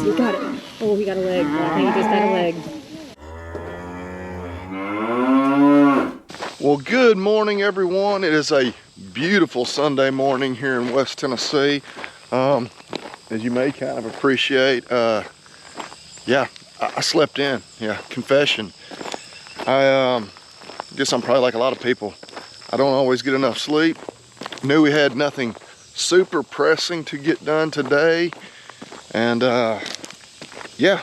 You got it. Oh, he got a leg. I think he just got a leg. Well, good morning, everyone. It is a beautiful Sunday morning here in West Tennessee. As you may kind of appreciate, yeah, I slept in. Yeah, confession. I guess I'm probably like a lot of people. I don't always get enough sleep. Knew we had nothing super pressing to get done today, and yeah,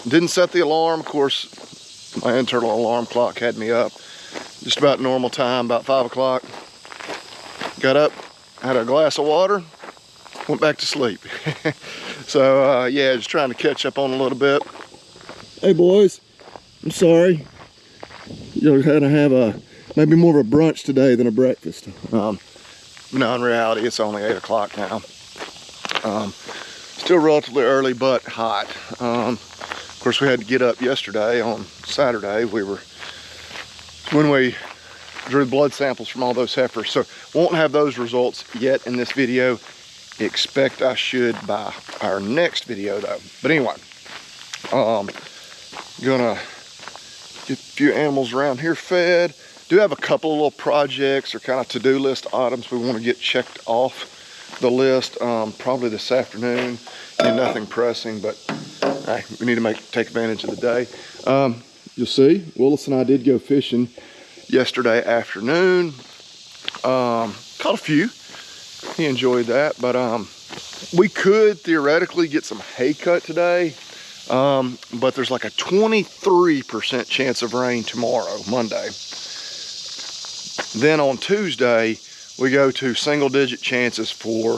didn't set the alarm. Of course, my internal alarm clock had me up just about normal time, about 5 o'clock. Got up, had a glass of water, went back to sleep. So yeah, just trying to catch up on a little bit. Hey boys, I'm sorry. You're gonna have maybe more of a brunch today than a breakfast. No, in reality, it's only 8 o'clock now. Still relatively early, but hot. Of course, we had to get up yesterday on Saturday. When we drew blood samples from all those heifers. So won't have those results yet in this video. Expect I should by our next video though. But anyway, gonna get a few animals around here fed. Do have a couple of little projects or kind of to-do list items we want to get checked off the list probably this afternoon. Nothing pressing, but hey, we need to take advantage of the day. You'll see, Willis and I did go fishing yesterday afternoon. Caught a few. He enjoyed that, but we could theoretically get some hay cut today, but there's like a 23% chance of rain tomorrow, Monday. Then on Tuesday, we go to single-digit chances for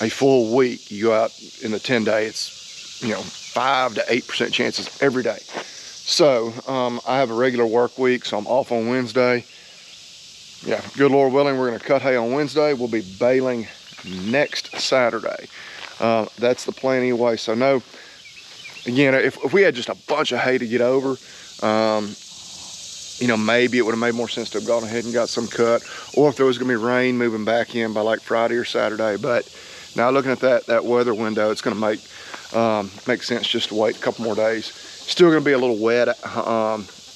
a full week. You go out in the 10-day, it's 5 to 8% chances every day. So I have a regular work week, so I'm off on Wednesday. Yeah, good Lord willing, we're gonna cut hay on Wednesday. We'll be baling next Saturday. That's the plan anyway. So no, again, if we had just a bunch of hay to get over, maybe it would have made more sense to have gone ahead and got some cut, or if there was gonna be rain moving back in by like Friday or Saturday. But now looking at that weather window, it's gonna make sense just to wait a couple more days. Still gonna be a little wet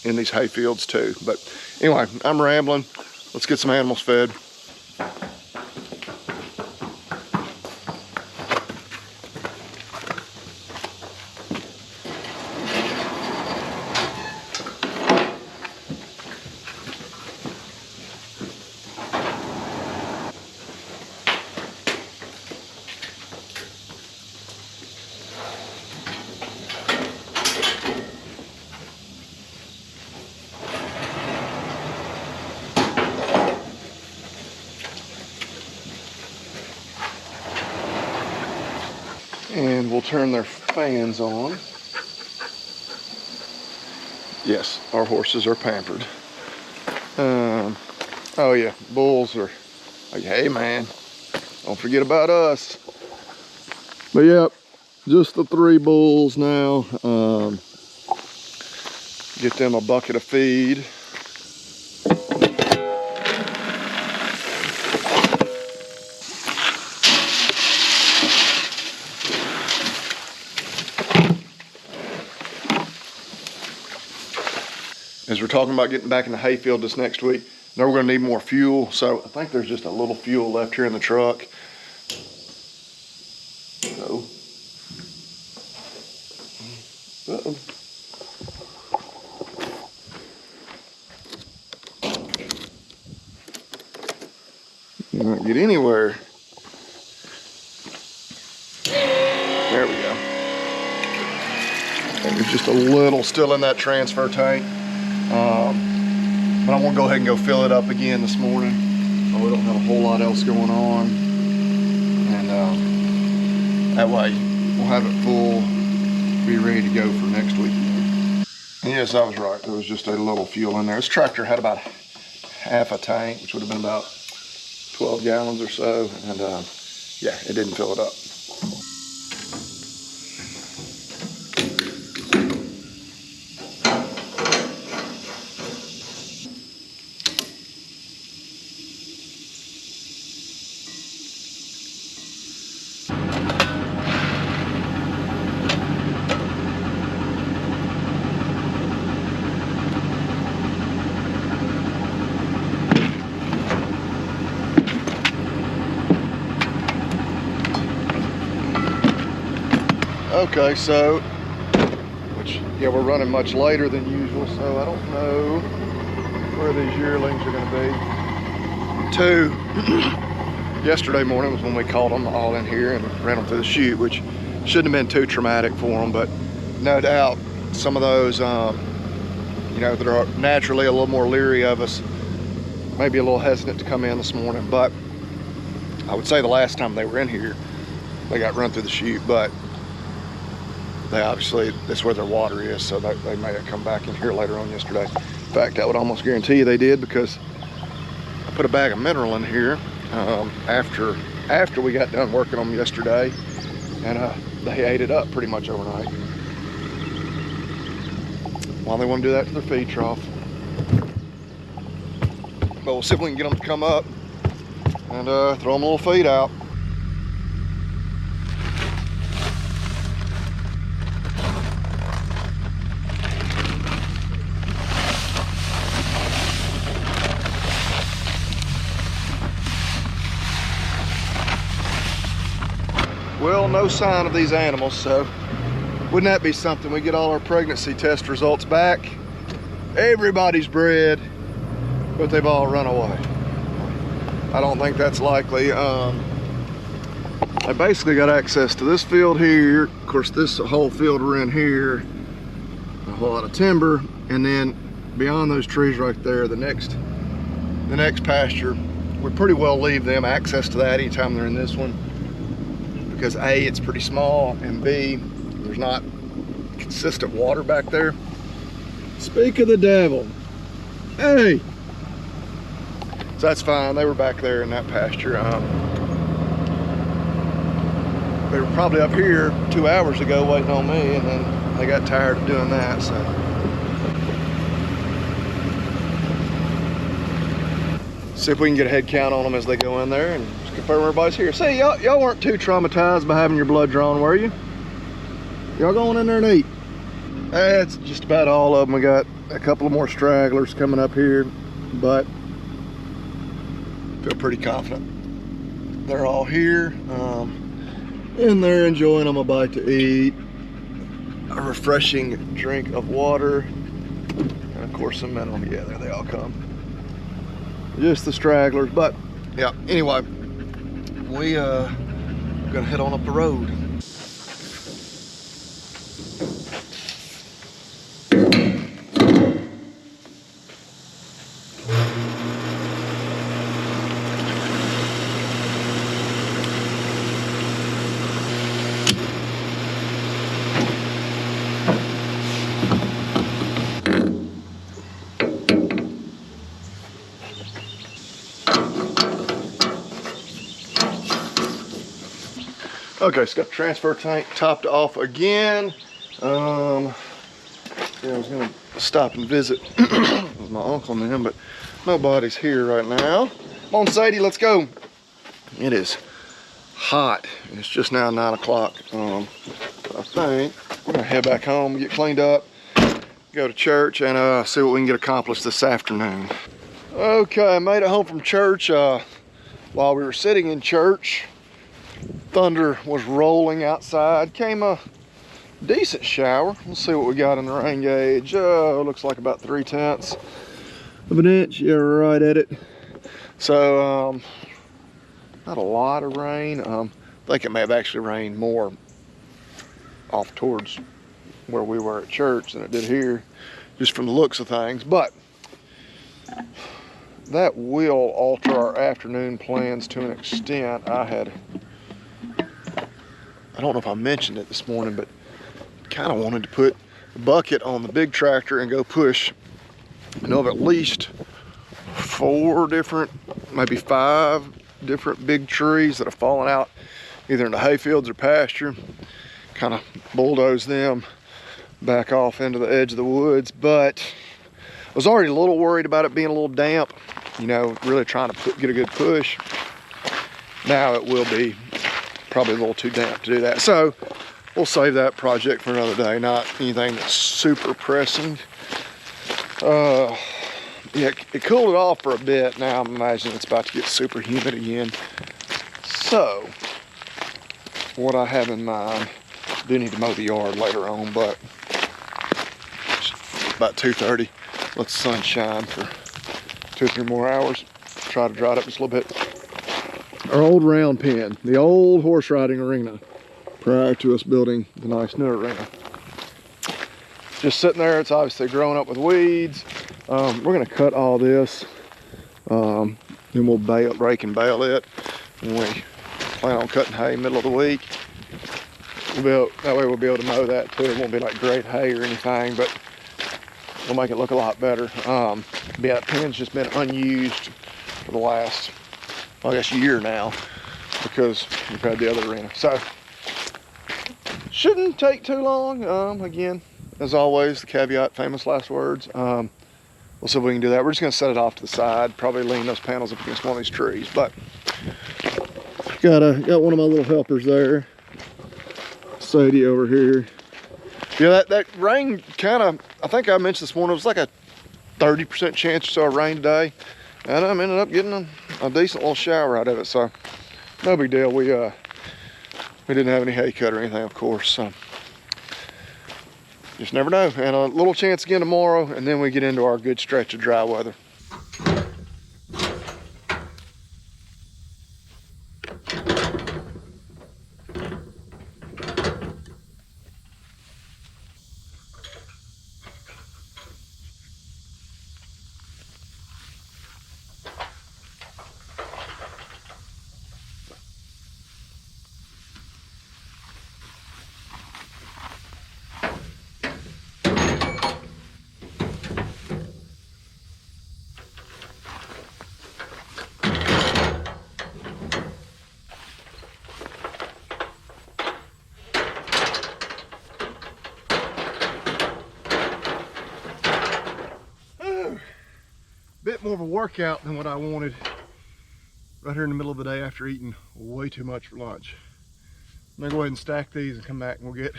in these hay fields too. But anyway, I'm rambling. Let's get some animals fed. And we'll turn their fans on. Yes, our horses are pampered. Oh yeah, bulls are like, hey man, don't forget about us. But yep, just the 3 bulls now. Get them a bucket of feed. As we're talking about getting back in the hayfield this next week, now we're going to need more fuel. So I think there's just a little fuel left here in the truck. So, uh-oh. You not get anywhere. There we go. And there's just a little still in that transfer tank. But I'm gonna go ahead and go fill it up again this morning. So we don't have a whole lot else going on. And that way we'll have it full, be ready to go for next week. And yes, I was right. There was just a little fuel in there. This tractor had about half a tank, which would have been about 12 gallons or so. And yeah, it didn't fill it up. Okay, so, yeah, we're running much later than usual, so I don't know where these yearlings are gonna be. Two, yesterday morning was when we caught them all in here and ran them through the chute, which shouldn't have been too traumatic for them, but no doubt some of those, you know, that are naturally a little more leery of us, maybe a little hesitant to come in this morning. But I would say the last time they were in here, they got run through the chute, but they obviously, that's where their water is, so they may have come back in here later on yesterday. In fact, I would almost guarantee you they did, because I put a bag of mineral in here after we got done working on them yesterday, and they ate it up pretty much overnight. Well, they want to do that to their feed trough. But we'll see if we can get them to come up and throw them a little feed out. Well, no sign of these animals, so wouldn't that be something? We get all our pregnancy test results back. Everybody's bred, but they've all run away. I don't think that's likely. I basically got access to this field here. Of course, this whole field we're in here, a whole lot of timber, and then beyond those trees right there, the next pasture, we pretty well leave them access to that anytime they're in this one, because A, it's pretty small, and B, there's not consistent water back there. Speak of the devil. Hey! So that's fine, they were back there in that pasture. They were probably up here 2 hours ago waiting on me, and then they got tired of doing that, so. See if we can get a head count on them as they go in there and just confirm everybody's here. See, y'all weren't too traumatized by having your blood drawn, were you? Y'all going in there and eat? That's just about all of them. We got a couple of more stragglers coming up here, but feel pretty confident they're all here. And they're enjoying them a bite to eat, a refreshing drink of water, and of course some mineral. Yeah, there they all come. Just the stragglers, but yeah, anyway, we gonna head on up the road. Okay, so got the transfer tank topped off again. Yeah, I was gonna stop and visit with my uncle and them, but nobody's here right now. Come on, Sadie, let's go. It is hot. It's just now 9 o'clock. I think we're gonna head back home, get cleaned up, go to church, and see what we can get accomplished this afternoon. Okay, I made it home from church. While we were sitting in church, thunder was rolling outside. Came a decent shower. Let's see what we got in the rain gauge. Looks like about 3/10 of an inch. Yeah, we're right at it. So, not a lot of rain. I think it may have actually rained more off towards where we were at church than it did here, just from the looks of things. But that will alter our afternoon plans to an extent. I don't know if I mentioned it this morning, but kind of wanted to put the bucket on the big tractor and go push, I know of at least 4 different, maybe 5 different big trees that have fallen out either in the hay fields or pasture. Kind of bulldoze them back off into the edge of the woods, but I was already a little worried about it being a little damp, you know, really trying to get a good push. Now it will be probably a little too damp to do that. So we'll save that project for another day, not anything that's super pressing. Yeah, it cooled it off for a bit. Now I'm imagining it's about to get super humid again. So what I have in mind, Do need to mow the yard later on, but it's about 2:30. Let the sun shine for 2 or 3 more hours. Try to dry it up just a little bit. Our old round pen, the old horse riding arena, prior to us building the nice new arena. Just sitting there. It's obviously grown up with weeds. We're gonna cut all this, then we'll rake and bale it. When we plan on cutting hay middle of the week, that way we'll be able to mow that too. It won't be like great hay or anything, but we'll make it look a lot better. Yeah, that pen's just been unused for the last, well, I guess, year now, because we've had the other arena. So shouldn't take too long. Again, as always, the caveat, famous last words. We'll see if we can do that. We're just gonna set it off to the side, probably lean those panels up against one of these trees. But got one of my little helpers there, Sadie over here. Yeah, that rain kind of, I think I mentioned this morning, it was like a 30% chance or so of rain today, and I ended up getting a decent little shower out of it. So no big deal. We didn't have any hay cut or anything, of course. So just never know. And a little chance again tomorrow, and then we get into our good stretch of dry weather. Bit more of a workout than what I wanted right here in the middle of the day after eating way too much for lunch. I'm gonna go ahead and stack these and come back and we'll get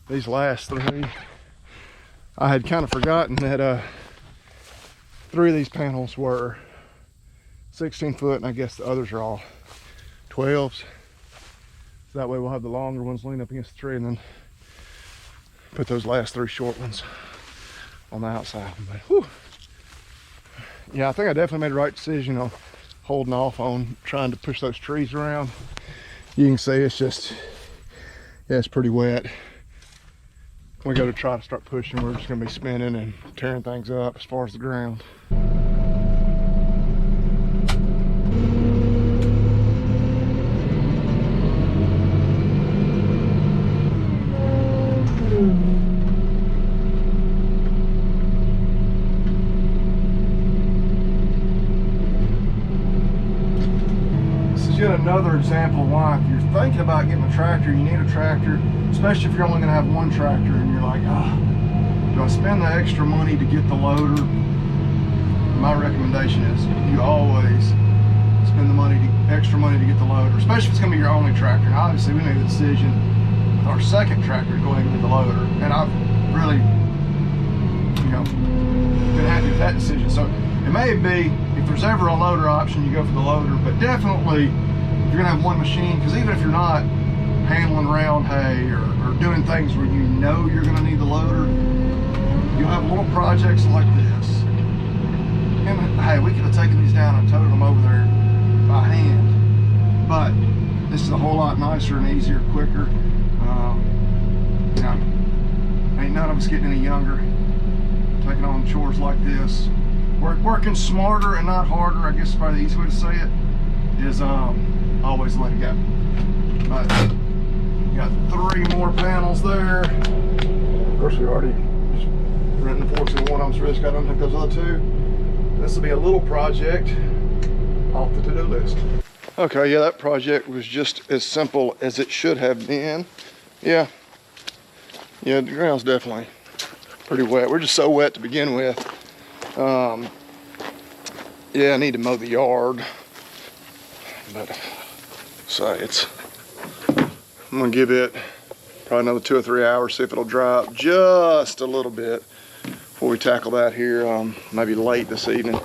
these last 3. I had kind of forgotten that 3 of these panels were 16 foot, and I guess the others are all 12s. So that way we'll have the longer ones lean up against the tree, and then put those last 3 short ones on the outside. But whew. Yeah, I think I definitely made the right decision on holding off on trying to push those trees around. You can see it's just, yeah, it's pretty wet. When we go to try to start pushing, we're just gonna be spinning and tearing things up as far as the ground. Yet another example of why, if you're thinking about getting a tractor, you need a tractor, especially if you're only going to have one tractor and you're like, do I spend the extra money to get the loader? My recommendation is you always spend the extra money to get the loader, especially if it's going to be your only tractor. And obviously we made the decision with our second tractor to go ahead and get the loader, and I've really, been happy with that decision. So it may be, if there's ever a loader option, you go for the loader, but definitely if you're gonna have one machine, because even if you're not handling round hay or doing things where you know you're gonna need the loader, you'll have little projects like this. And hey, we could have taken these down and toted them over there by hand, but this is a whole lot nicer and easier, quicker. Ain't none of us getting any younger taking on chores like this. Working smarter and not harder, I guess is probably the easy way to say it, is always let it go. But got 3 more panels there. Of course, we already just renting the forks in one of them, so we just got to unhook those other 2. This will be a little project off the to-do list. Okay, yeah, that project was just as simple as it should have been. Yeah, the ground's definitely pretty wet. We're just so wet to begin with. Yeah, I need to mow the yard, but so I'm gonna give it probably another 2 or 3 hours, see if it'll dry up just a little bit before we tackle that here, maybe late this evening.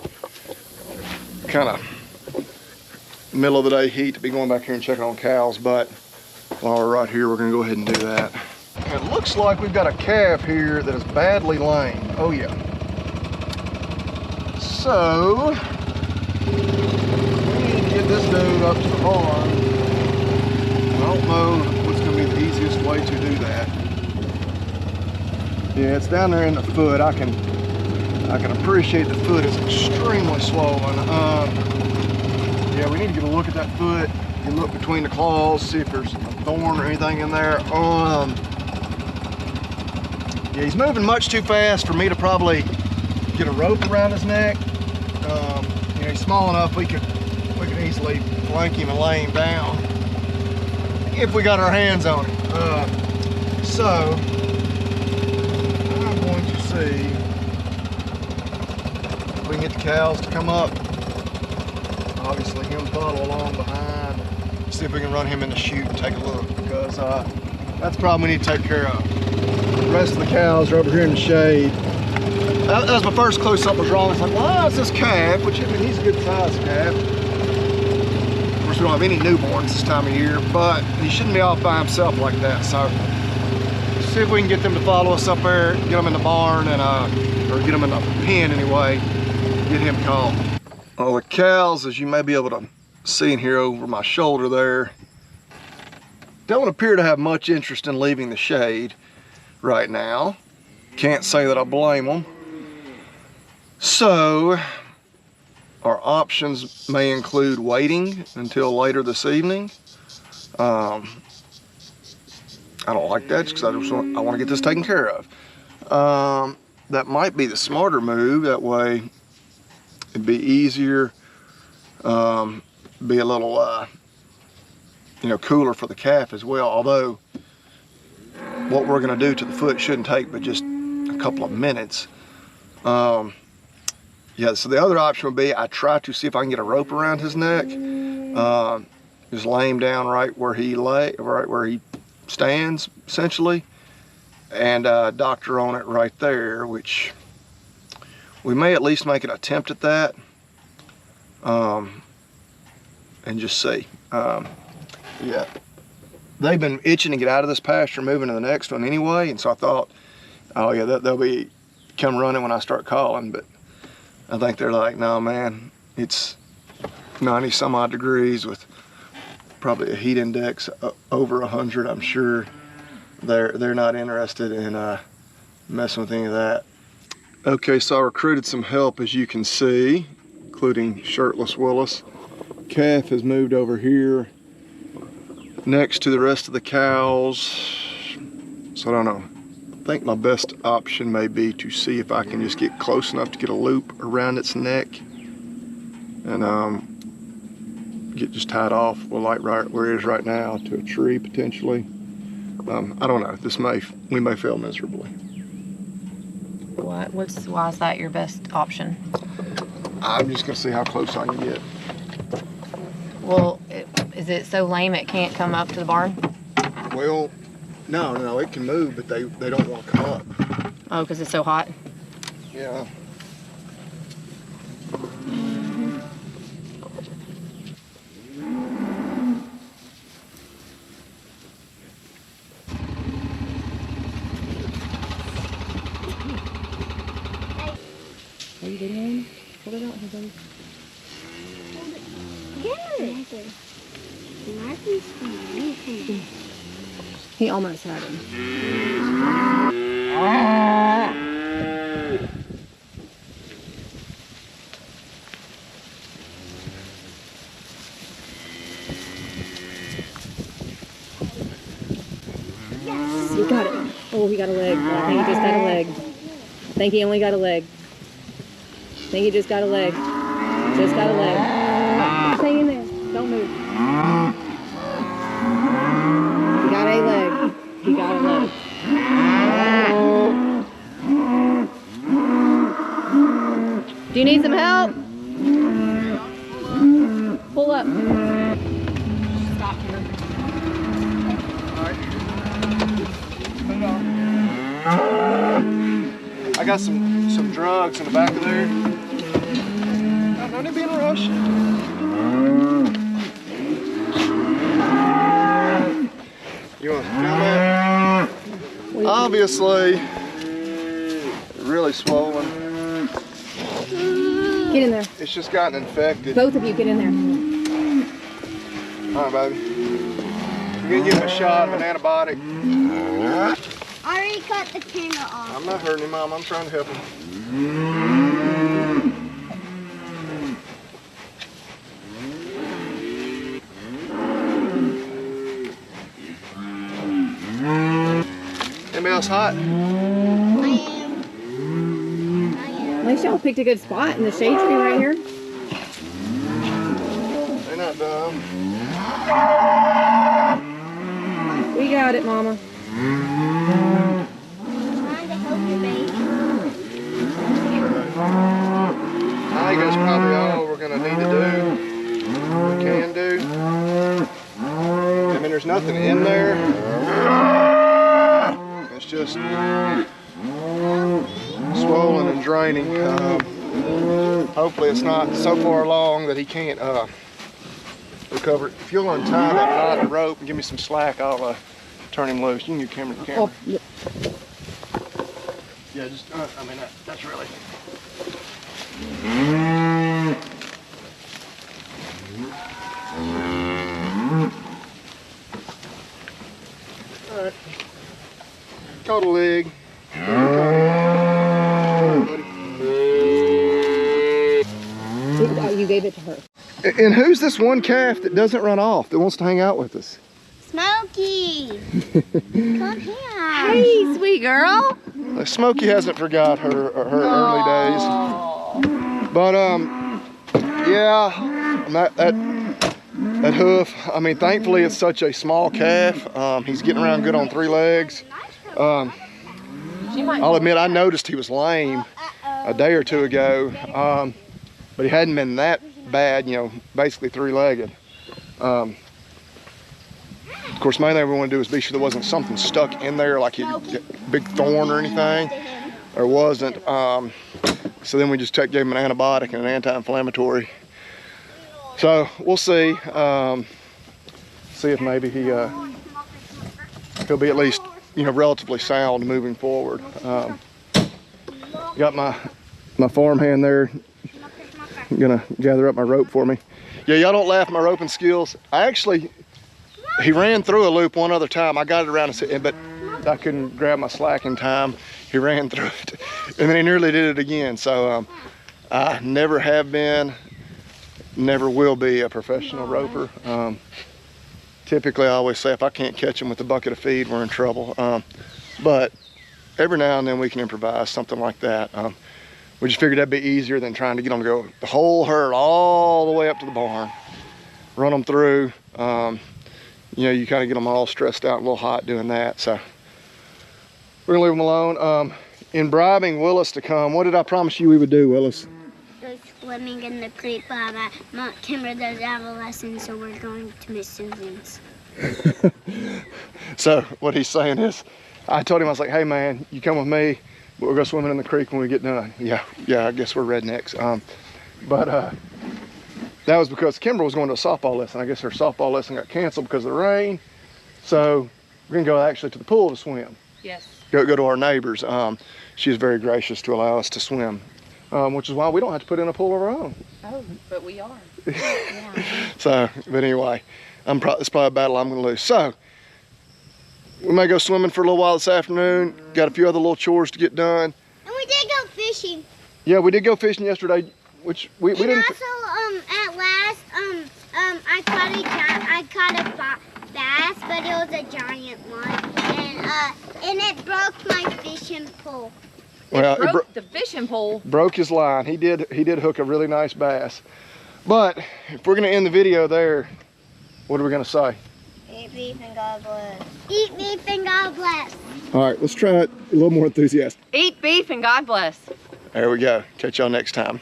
Kind of middle of the day heat to be going back here and checking on cows, but While we're right here, we're gonna go ahead and do that. It looks like we've got a calf here that is badly lame. Oh yeah. So, we need to get this dude up to the barn. I don't know what's gonna be the easiest way to do that. Yeah, it's down there in the foot. I can appreciate the foot is extremely swollen. Yeah, we need to get a look at that foot. You look between the claws, see if there's a thorn or anything in there. Yeah, he's moving much too fast for me to probably get a rope around his neck. You know, he's small enough we could easily flank him and lay him down if we got our hands on him. So I'm going to see if we can get the cows to come up. Obviously him follow along behind. See if we can run him in the chute and take a look, because that's the problem we need to take care of. The rest of the cows are over here in the shade. That was my first clue something was wrong. It's like, well, it's this calf, which I mean, he's a good sized calf. Of course, we don't have any newborns this time of year, but he shouldn't be off by himself like that. So see if we can get them to follow us up there, get them in the barn, and or get them in the pen anyway, get him called. Well, the cows, as you may be able to see in here over my shoulder there, don't appear to have much interest in leaving the shade right now. Can't say that I blame them. So our options may include waiting until later this evening. I don't like that, just because I want to get this taken care of. That might be the smarter move. That way it'd be easier, be a little you know, cooler for the calf as well. Although what we're going to do to the foot shouldn't take but just a couple of minutes. Yeah, so the other option would be I try to see if I can get a rope around his neck, just lay him down right where he stands essentially, and doctor on it right there, which we may at least make an attempt at that, and just see. Yeah, they've been itching to get out of this pasture, moving to the next one anyway, and so I thought, oh yeah, they'll be come running when I start calling, but I think they're like, no man, it's 90 some odd degrees with probably a heat index over 100. I'm sure they're not interested in messing with any of that. Okay, so I recruited some help, as you can see, including Shirtless Willis. Calf has moved over here next to the rest of the cows, so I don't know. I think my best option may be to see if I can just get close enough to get a loop around its neck and get just tied off, well, like right where it is right now, to a tree potentially. I don't know. We may fail miserably. Why is that your best option? I'm just gonna see how close I can get. Well, is it so lame it can't come up to the barn? Well, no, it can move, but they don't want to come up. Oh, because it's so hot? Yeah. Are you videoing? Hold it out here, buddy. He almost had him. Yes! You got it. Oh, he got a leg. I think he just got a leg. I think he only got a leg. I think he just got a leg. Just got a leg. Stay in there. Don't move. He got a leg. He got a leg. Do you need some help? Pull up. Stop here. I got some drugs in the back of there. No need to be in a rush. obviously really swollen. Get in there. It's just gotten infected. Both of you, get in there. All right, baby. We're gonna give him a shot of an antibiotic. I already cut the camera off. I'm not hurting him, Mom. I'm trying to help him. Anybody else hot? I am. At least y'all picked a good spot in the shade tree right here. They're not dumb. We got it, Mama. I'm trying to help you, baby. I think that's probably all we're gonna need to do. We can do. I mean, there's nothing in there. It's just swollen and draining. Hopefully it's not so far along that he can't recover. If you'll untie that knot of rope and give me some slack, I'll turn him loose. You can get camera to camera. Oh, Yeah, just, I mean, that's really. All right. Caught a leg. oh, you gave it to her. And who's this one calf that doesn't run off, that wants to hang out with us? Smokey! Come here. Hey, sweet girl. Smokey hasn't forgot her early days. But yeah, that hoof. I mean, thankfully it's such a small calf. He's getting around good on 3 legs. I'll admit I noticed he was lame a day or 2 ago, but he hadn't been that bad. You know, basically 3-legged. Of course, main thing we want to do is be sure there wasn't something stuck in there, like a big thorn or anything. There wasn't. So then we just gave him an antibiotic and an anti-inflammatory. So we'll see. See if maybe he'll be at least, you know, relatively sound moving forward. Got my farmhand there, gonna gather up my rope for me. Yeah, y'all don't laugh at my roping skills. He ran through a loop one other time. I got it around, but I couldn't grab my slack in time. He ran through it, and then he nearly did it again. So I never have been, never will be a professional roper. Typically, I always say if I can't catch them with a bucket of feed, we're in trouble. But every now and then we can improvise something like that. We just figured that'd be easier than trying to get them to go the whole herd all the way up to the barn, run them through. You know, you kind of get them all stressed out, a little hot doing that. So we're gonna leave them alone. In bribing Willis to come, what did I promise you we would do, Willis? Go swimming in the creek, but Mount Kimber does have a lesson, so we're going to Miss Susan's. So what he's saying is, I told him, I was like, hey man, you come with me, but we're gonna swim in the creek when we get done. Yeah, I guess we're rednecks. That was because Kimber was going to a softball lesson. I guess her softball lesson got canceled because of the rain. So we're gonna go actually to the pool to swim. Yes. Go to our neighbors. She was very gracious to allow us to swim, which is why we don't have to put in a pool of our own. Oh, but we are. So, but anyway, it's probably a battle I'm gonna lose. So we may go swimming for a little while this afternoon. Got a few other little chores to get done. And we did go fishing. Yeah, we did go fishing yesterday, which we didn't. Also, at last, I caught a bass, but it was a giant one, and it broke my fishing pole. Well, it broke the fishing pole. Broke his line. He did hook a really nice bass. But if we're gonna end the video there, what are we gonna say? Eat beef and God bless. Eat beef and God bless. All right, let's try it a little more enthusiastic. Eat beef and God bless. There we go. Catch y'all next time.